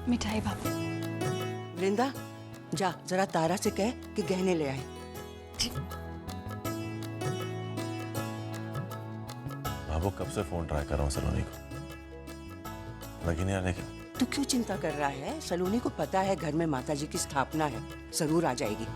मिठाई बाबू। वृंदा, जा जरा तारा से कह कि गहने ले आए। बाबू कब से फोन ट्राई कर रहा हूँ सलोनी को, लगी नहीं आने की। तू क्यों चिंता कर रहा है? सलोनी को पता है घर में माताजी की स्थापना है, जरूर आ जाएगी।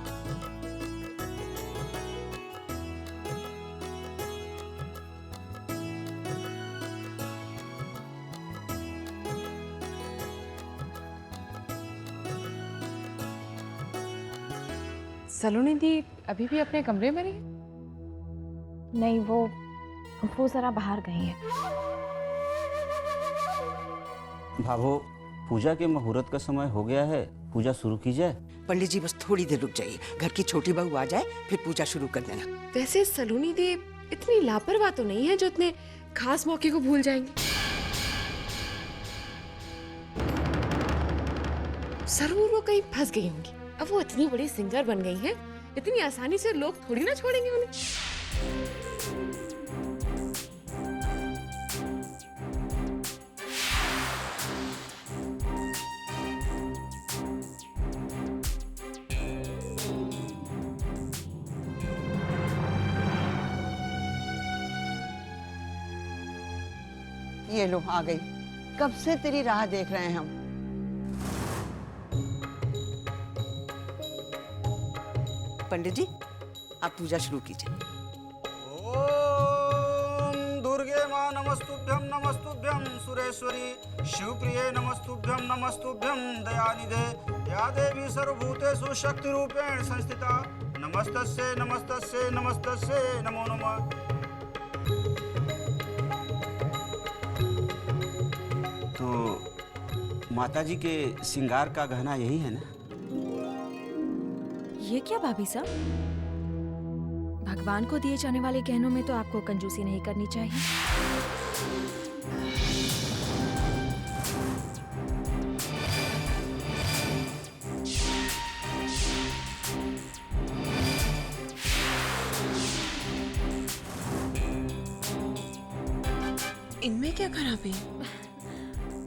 सलोनी दी अभी भी अपने कमरे में नहीं? नहीं, वो जरा बाहर गई है। भाभो, पूजा के मुहूर्त का समय हो गया है, पूजा शुरू की जाए। पंडित जी बस थोड़ी देर रुक जाइए, घर की छोटी बहू आ जाए फिर पूजा शुरू कर देना। वैसे सलोनी दी इतनी लापरवाह तो नहीं है जो इतने खास मौके को भूल जाएंगी। जरूर वो कहीं फंस गई होंगी। अब वो इतनी बड़ी सिंगर बन गई हैं, इतनी आसानी से लोग थोड़ी ना छोड़ेंगे उन्हें। ये लो आ गई, कब से तेरी राह देख रहे हैं हम। पंडित जी आप पूजा शुरू कीजिए। ओम दुर्गे मां नमस्तुभ्यं सुरेश्वरी शिवप्रिये नमस्तुभ्यं दयानिधे या देवी सर्वभूतेषु शक्ति रूपेण संस्थिता नमस्तस्यै नमो नमः। तो माताजी के श्रृंगार का गहना यही है ना? ये क्या भाभी साहब, भगवान को दिए जाने वाले गहनों में तो आपको कंजूसी नहीं करनी चाहिए। इनमें क्या खराबी?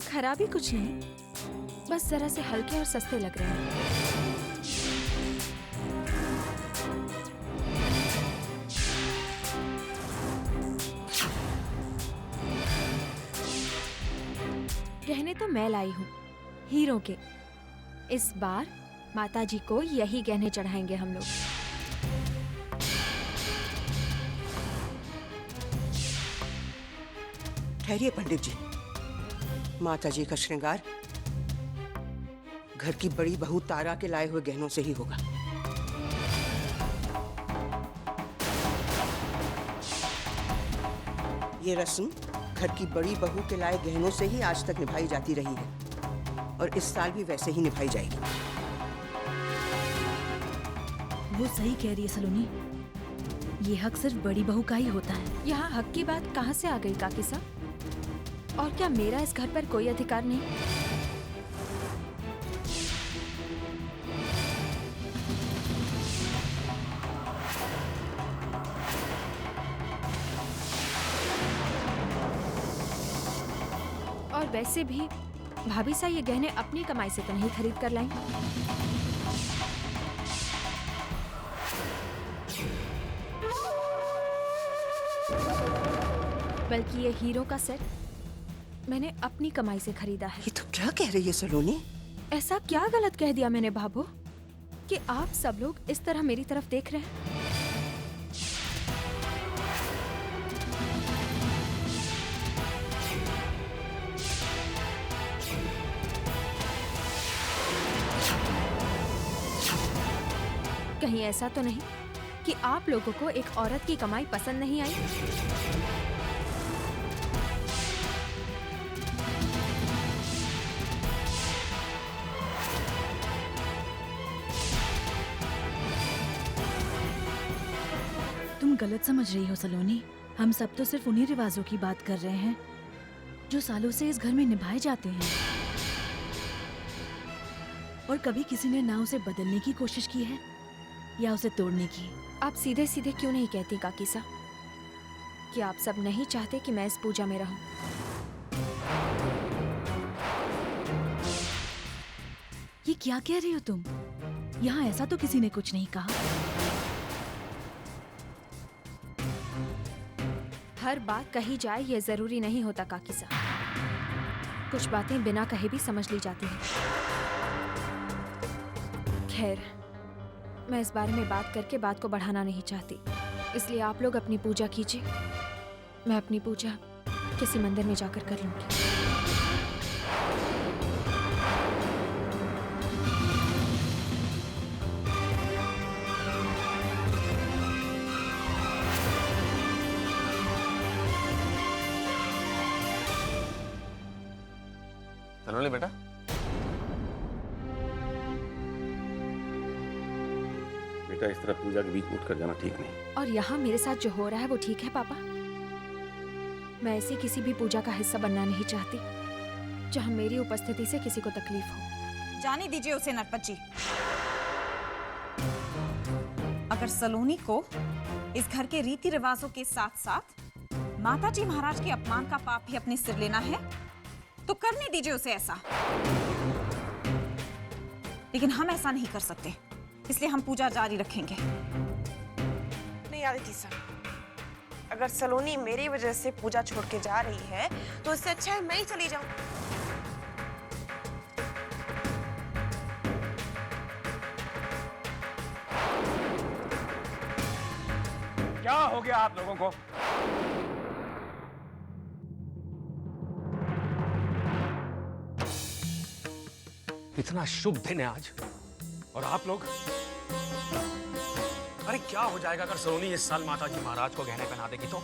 खराबी कुछ नहीं, बस जरा से हल्के और सस्ते लग रहे हैं। गहने तो मैं लाई हूँ, हीरों के। इस बार माताजी को यही गहने चढ़ाएंगे हम लोग। ठहरिए पंडित जी, माताजी का श्रृंगार घर की बड़ी बहू तारा के लाए हुए गहनों से ही होगा। ये रस्म घर की बड़ी बहू के लाए गहनों से ही आज तक निभाई जाती रही है और इस साल भी वैसे ही निभाई जाएगी। वो सही कह रही है सलोनी, ये हक सिर्फ बड़ी बहू का ही होता है। यहाँ हक की बात कहाँ से आ गई काकी साहब? और क्या मेरा इस घर पर कोई अधिकार नहीं? और वैसे भी भाभी सा ये गहने अपनी कमाई से तो नहीं खरीद कर लाई। बल्कि ये हीरो का सेट मैंने अपनी कमाई से खरीदा है। ये तो क्या कह रही है सलोनी? ऐसा क्या गलत कह दिया मैंने भाभो कि आप सब लोग इस तरह मेरी तरफ देख रहे हैं? कहीं ऐसा तो नहीं कि आप लोगों को एक औरत की कमाई पसंद नहीं आई? तुम गलत समझ रही हो सलोनी। हम सब तो सिर्फ उन्हीं रिवाजों की बात कर रहे हैं जो सालों से इस घर में निभाए जाते हैं, और कभी किसी ने ना उसे बदलने की कोशिश की है या उसे तोड़ने की। आप सीधे सीधे क्यों नहीं कहती काकी सा कि आप सब नहीं चाहते कि मैं इस पूजा में रहूं? क्या कह रही हो तुम? यहाँ ऐसा तो किसी ने कुछ नहीं कहा। हर बात कही जाए ये जरूरी नहीं होता काकी साहब। कुछ बातें बिना कहे भी समझ ली जाती हैं। खैर, मैं इस बारे में बात करके बात को बढ़ाना नहीं चाहती, इसलिए आप लोग अपनी पूजा कीजिए। मैं अपनी पूजा किसी मंदिर में जाकर कर लूंगी। सलोनी बेटा, बेटा इस तरह पूजा के बीच में उठकर जाना ठीक नहीं। और यहाँ मेरे साथ जो हो रहा है वो ठीक है पापा? मैं ऐसी किसी भी पूजा का हिस्सा बनना नहीं चाहती जहाँ मेरी उपस्थिति से किसी को तकलीफ हो। जाने दीजिए उसे नरपत जी। अगर सलोनी को इस घर के रीति रिवाजों के साथ साथ माताजी महाराज के अपमान का पाप भी अपने सिर लेना है तो करने दीजिए उसे ऐसा। लेकिन हम ऐसा नहीं कर सकते, इसलिए हम पूजा जारी रखेंगे। नहीं आदिति सर, अगर सलोनी मेरी वजह से पूजा छोड़ के जा रही है तो इससे अच्छा है मैं ही चली जाऊं। क्या हो गया आप लोगों को? इतना शुभ दिन है आज और आप लोग, अरे क्या हो जाएगा अगर सलोनी इस साल माताजी महाराज को गहने पहना देगी तो?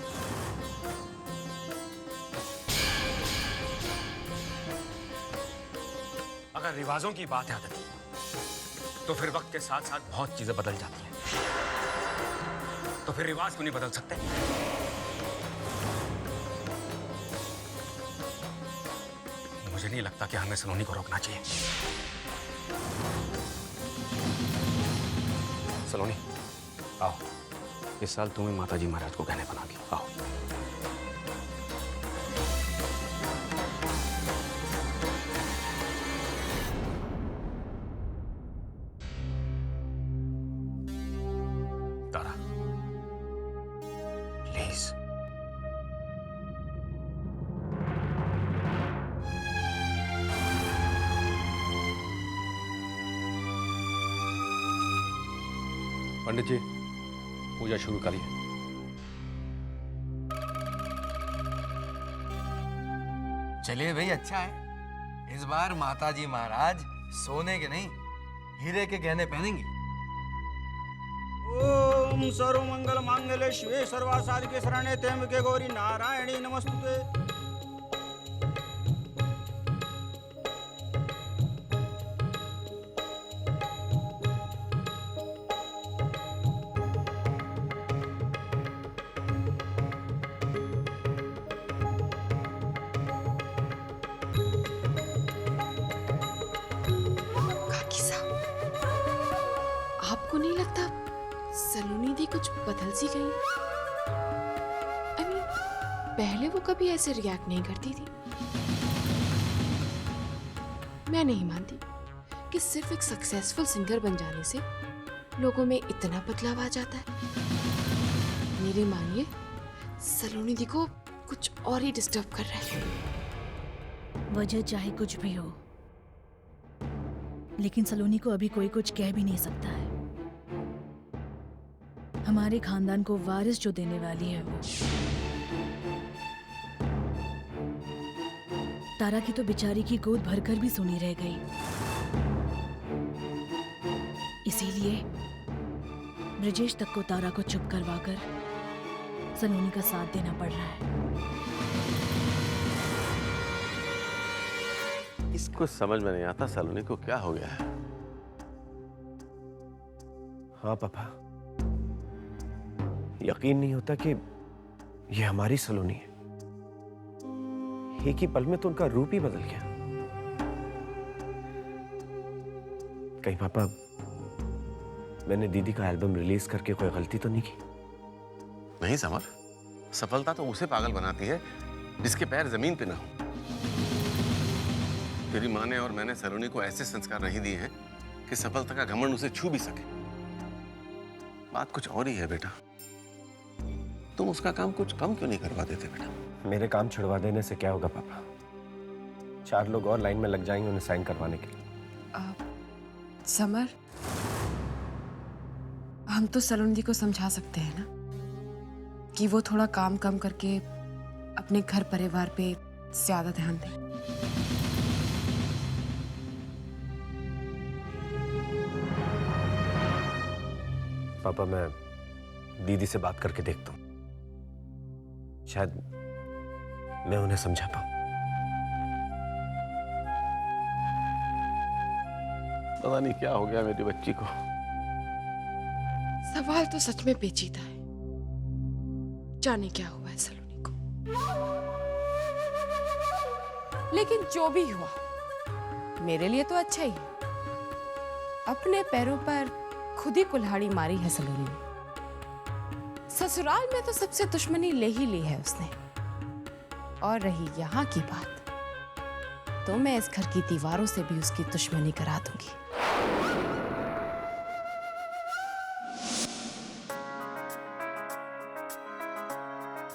अगर रिवाजों की बात है आदिति, तो फिर वक्त के साथ साथ बहुत चीजें बदल जाती हैं। तो फिर रिवाज क्यों नहीं बदल सकते? मुझे नहीं लगता कि हमें सलोनी को रोकना चाहिए। सलोनी, आओ, इस साल तुम्हें माताजी महाराज को गहने बना दी। आओ। तारा, प्लीज। पंडित जी, पूजा शुरू करिए। चलिए भाई, अच्छा है। इस बार माताजी महाराज सोने के नहीं हीरे के गहने पहनेंगे। ओम सर्वमंगल मांगल्ये शिवे सर्वासाधिके शरण्ये त्र्यंबके गौरी नारायणी नमस्तुते। आपको नहीं लगता सलोनी दी कुछ बदल सी गई? I mean, पहले वो कभी ऐसे रिएक्ट नहीं करती थी। मैं नहीं मानती कि सिर्फ एक सक्सेसफुल सिंगर बन जाने से लोगों में इतना बदलाव आ जाता है। मेरे मानिए, सलोनी दी को कुछ और ही डिस्टर्ब कर रहा है। वजह चाहे कुछ भी हो, लेकिन सलोनी को अभी कोई कुछ कह भी नहीं सकता है। हमारे खानदान को वारिस जो देने वाली है वो तारा की तो बेचारी की गोद भरकर भी सुनी रह गई। इसीलिए ब्रजेश तक को तारा को चुप करवाकर सलोनी का साथ देना पड़ रहा है। इसको समझ में नहीं आता सलोनी को क्या हो गया है। हाँ पापा, यकीन नहीं होता कि ये हमारी सलोनी है। एक ही पल में तो उनका रूप ही बदल गया। कहीं पापा मैंने दीदी का एल्बम रिलीज करके कोई गलती तो नहीं की? नहीं समर, सफलता तो उसे पागल बनाती है जिसके पैर जमीन पे ना हो। तेरी माँ ने और मैंने सलोनी को ऐसे संस्कार नहीं दिए हैं कि सफलता का घमंड उसे छू भी सके। बात कुछ और ही है बेटा। तुम उसका काम कुछ कम क्यों नहीं करवा देते बेटा? मेरे काम छुड़वा देने से क्या होगा पापा? 4 लोग और लाइन में लग जाएंगे उन्हें साइन करवाने के लिए। समर, हम तो सलोनी दी को समझा सकते हैं ना कि वो थोड़ा काम कम करके अपने घर परिवार पे ज्यादा ध्यान दें। पापा, मैं दीदी से बात करके देखता हूँ, शायद मैं उन्हें समझा पाऊँ। पता नहीं क्या हो गया मेरी बच्ची को। सवाल तो सच में पेचीदा है। जाने क्या हुआ है सलोनी को। लेकिन जो भी हुआ मेरे लिए तो अच्छा ही है। अपने पैरों पर खुद ही कुल्हाड़ी मारी है सलोनी ने। ससुराल में तो सबसे दुश्मनी ले ही ली है उसने। और रही यहाँ की बात, तो मैं इस घर की दीवारों से भी उसकी दुश्मनी करा दूंगी।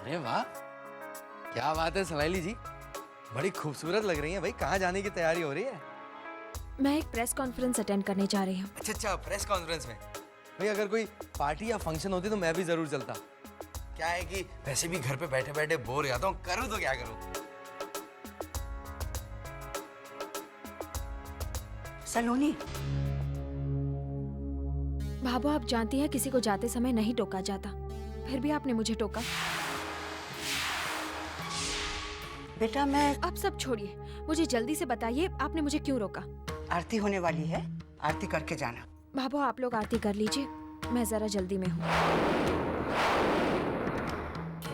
अरे वाह, क्या बात है सवाली जी, बड़ी खूबसूरत लग रही हैं भाई। कहाँ जाने की तैयारी हो रही है? मैं एक प्रेस कॉन्फ्रेंस अटेंड करने जा रही हूँ। अच्छा, प्रेस कॉन्फ्रेंस में? भाई अगर कोई पार्टी या फंक्शन होती तो मैं भी जरूर चलता। क्या है कि वैसे भी घर पे बैठे बैठे बोर हो जाता हूँ, करूँ तो क्या करूँ। सलोनी, भाभो, आप जानती हैं किसी को जाते समय नहीं टोका जाता, फिर भी आपने मुझे टोका। बेटा मैं... आप सब छोड़िए, मुझे जल्दी से बताइए आपने मुझे क्यों रोका? आरती होने वाली है, आरती करके जाना। भाभो, आप लोग आरती कर लीजिए, मैं जरा जल्दी में हूँ।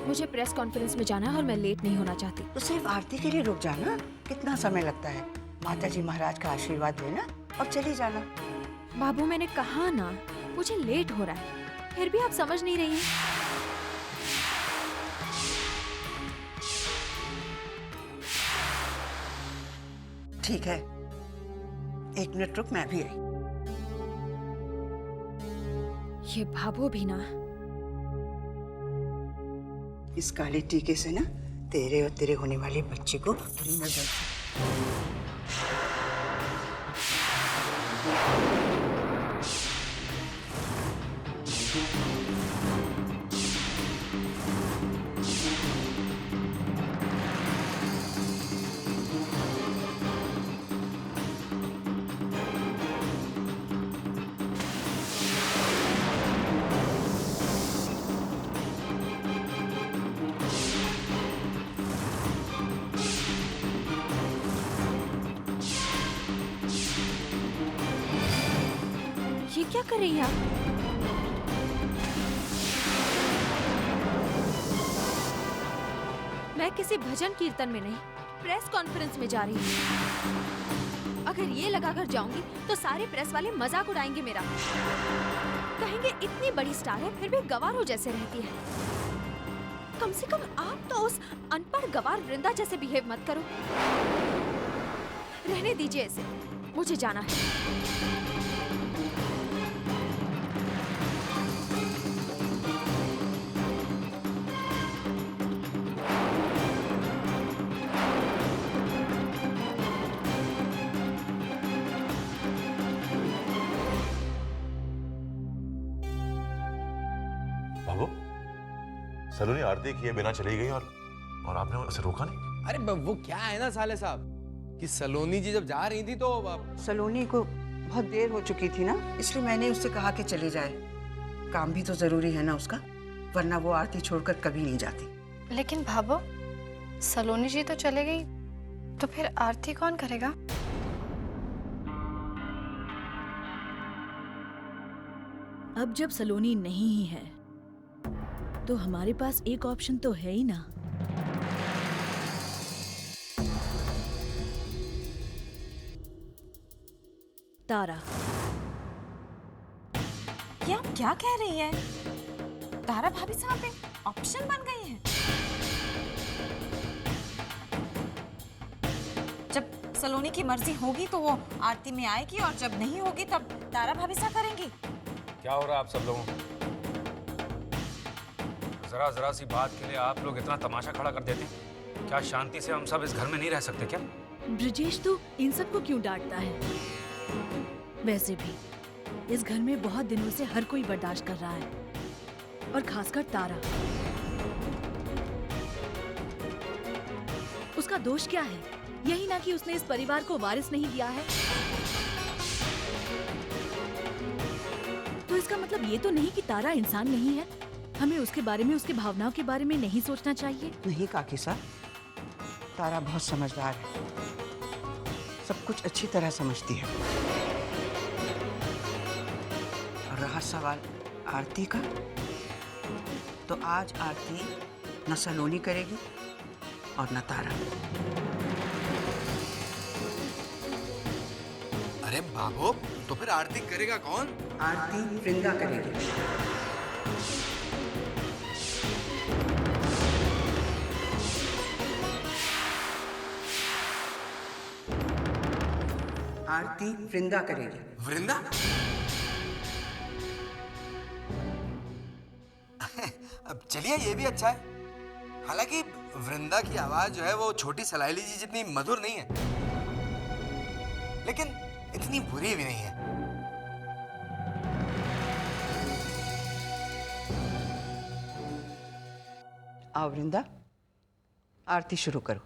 मुझे प्रेस कॉन्फ्रेंस में जाना है और मैं लेट नहीं होना चाहती। तो सिर्फ आरती के लिए रुक जाना, कितना समय लगता है? माताजी महाराज का आशीर्वाद लेना और चली जाना। बाबू, मैंने कहा ना मुझे लेट हो रहा है, फिर भी आप समझ नहीं रही हैं। ठीक है, 1 मिनट रुक, मैं भी आई। ये भाभो भी ना, इस काले टीके से ना तेरे और तेरे होने वाले बच्चे को बुरी नजर से। ये क्या कर रही हैं आप? मैं किसी भजन कीर्तन में नहीं, प्रेस कॉन्फ्रेंस में जा रही हूँ। अगर ये लगाकर जाऊंगी तो सारे प्रेस वाले मजाक उड़ाएंगे मेरा। कहेंगे इतनी बड़ी स्टार है फिर भी गवारों जैसे रहती है। कम से कम आप तो उस अनपढ़ गवार वृंदा जैसे बिहेव मत करो। रहने दीजिए इसे, मुझे जाना है। बाबू, सलोनी आरती किए बिना चली गई और आपने उसे रोका नहीं? अरे वो क्या है ना साले साहब कि सलोनी जी जब जा रही थी तो सलोनी को बहुत देर हो चुकी थी ना, इसलिए मैंने उससे कहा कि चली जाए। काम भी तो जरूरी है ना उसका, वरना वो आरती छोड़कर कभी नहीं जाती। लेकिन भाभो, सलोनी जी तो चले गई, तो फिर आरती कौन करेगा? अब जब सलोनी नहीं ही है तो हमारे पास एक ऑप्शन तो है ही ना। तारा। क्या कह रही है? तारा भाभी साहब पे ऑप्शन बन गई है। जब सलोनी की मर्जी होगी तो वो आरती में आएगी और जब नहीं होगी तब तारा भाभी सा करेंगी। क्या हो रहा है आप सब लोगों को? जरा जरा सी बात के लिए आप लोग इतना तमाशा खड़ा कर देते हैं। क्या शांति से हम सब इस घर में नहीं रह सकते क्या? ब्रिजेश तू इन सबको क्यों डांटता है? वैसे भी इस घर में बहुत दिनों से हर कोई बर्दाश्त कर रहा है, और खासकर तारा। उसका दोष क्या है? यही ना कि उसने इस परिवार को वारिस नहीं दिया है। तो इसका मतलब ये तो नहीं कि तारा इंसान नहीं है। हमें उसके बारे में, उसकी भावनाओं के बारे में नहीं सोचना चाहिए? नहीं काकी साहब, तारा बहुत समझदार है, सब कुछ अच्छी तरह समझती है। और रहा सवाल आरती का, तो आज आरती न सलोनी करेगी और न तारा। अरे बाबू, तो फिर आरती करेगा कौन? आरती वृंदा करेगी। आरती वृंदा करेगी। वृंदा? अब चलिए, ये भी अच्छा है। हालांकि वृंदा की आवाज जो है वो छोटी सलाइली जी जितनी मधुर नहीं है, लेकिन इतनी बुरी भी नहीं है। आओ वृंदा, आरती शुरू करो।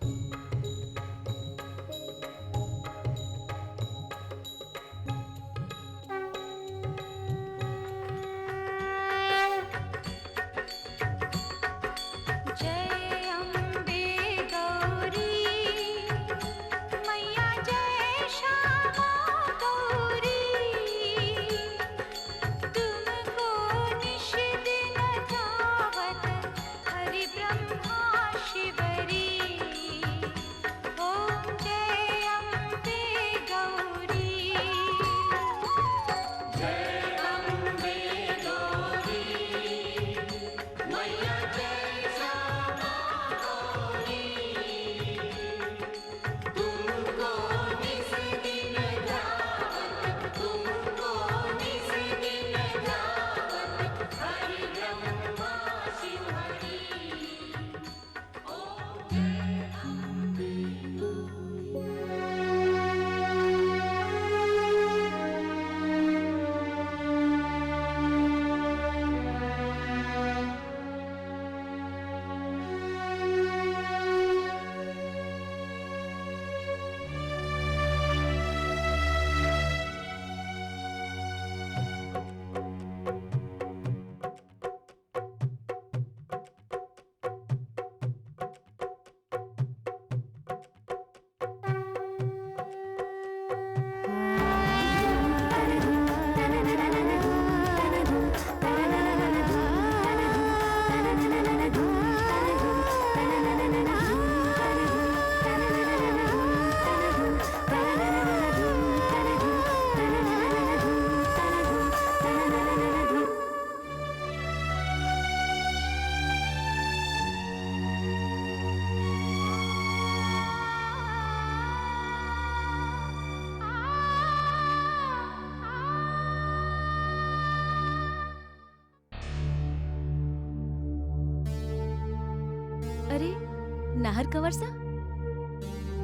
अरे नाहर कंवर सा,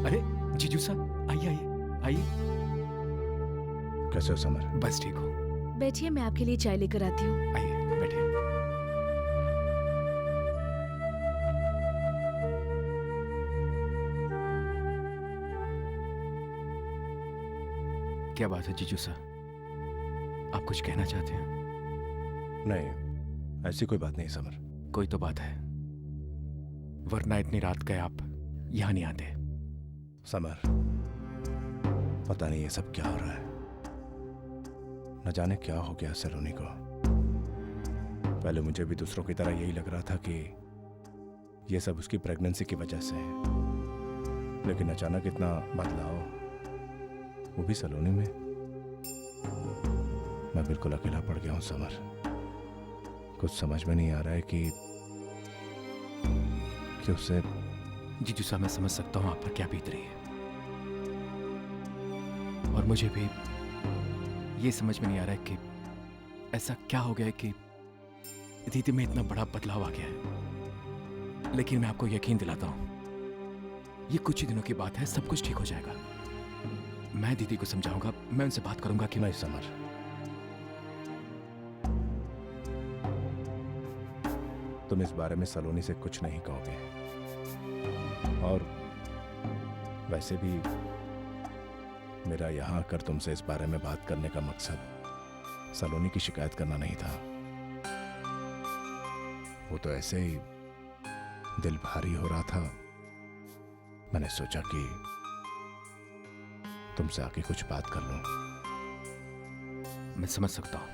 अरे जीजू साहब, आइए आइए आइए। कैसे हो समर? बस ठीक हो। बैठिए, मैं आपके लिए चाय लेकर आती हूँ। आइए बैठिए। क्या बात है जीजू साहब, आप कुछ कहना चाहते हैं? नहीं, ऐसी कोई बात नहीं समर। कोई तो बात है, वरना इतनी रात गए आप यहाँ नहीं आते। समर, पता नहीं ये सब क्या हो रहा है। न जाने क्या हो गया सलोनी को। पहले मुझे भी दूसरों की तरह यही लग रहा था कि ये सब उसकी प्रेगनेंसी की वजह से है, लेकिन अचानक इतना बदलाव, वो भी सलोनी में। मैं बिल्कुल अकेला पड़ गया हूं समर। कुछ समझ में नहीं आ रहा है कि उससे। जीजू साहब, मैं समझ सकता हूँ आप पर क्या बीत रही है, और मुझे भी ये समझ में नहीं आ रहा है कि ऐसा क्या हो गया है कि दीदी में इतना बड़ा बदलाव आ गया है। लेकिन मैं आपको यकीन दिलाता हूं, ये कुछ ही दिनों की बात है, सब कुछ ठीक हो जाएगा। मैं दीदी को समझाऊंगा, मैं उनसे बात करूंगा कि नहीं समर, तुम इस बारे में सलोनी से कुछ नहीं कहोगे। और वैसे भी मेरा यहां आकर तुमसे इस बारे में बात करने का मकसद सलोनी की शिकायत करना नहीं था। वो तो ऐसे ही दिल भारी हो रहा था, मैंने सोचा कि तुमसे आके कुछ बात कर लूं। मैं समझ सकता हूं।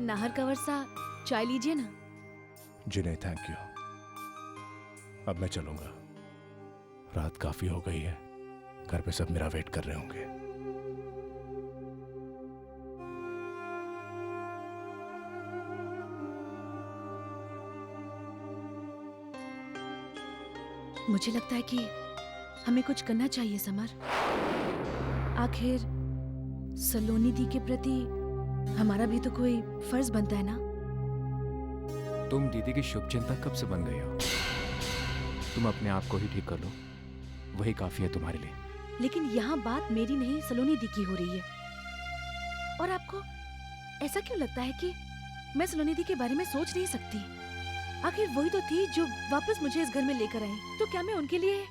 नाहर कंवर सा चाय लीजिए ना। जी नहीं, थैंक यू। अब मैं चलूंगा, रात काफी हो गई है, घर पे सब मेरा वेट कर रहे होंगे। मुझे लगता है कि हमें कुछ करना चाहिए समर। आखिर सलोनी दी के प्रति हमारा भी तो कोई फर्ज बनता है ना। तुम दीदी की शुभचिंतक कब से बन गई हो? तुम अपने आप को ही ठीक कर लो, वही काफी है तुम्हारे लिए। लेकिन यहाँ बात मेरी नहीं सलोनी दी की हो रही है। और आपको ऐसा क्यों लगता है कि मैं सलोनी दी के बारे में सोच नहीं सकती? आखिर वही तो थी जो वापस मुझे इस घर में लेकर आई, तो क्या मैं उनके लिए?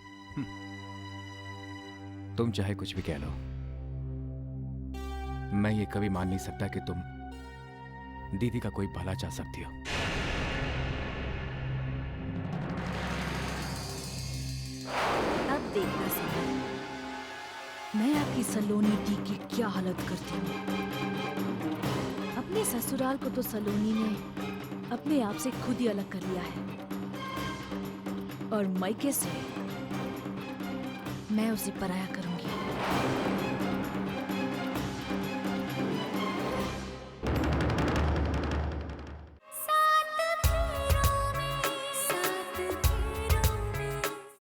तुम चाहे कुछ भी कह लो, मैं ये कभी मान नहीं सकता कि तुम दीदी का कोई भला चाह सकती हो। अब देखना समझ, मैं आपकी सलोनी दी की क्या हालत करती हूँ। अपने ससुराल को तो सलोनी ने अपने आप से खुद ही अलग कर लिया है, और मायके से मैं उसे पराया करूंगी।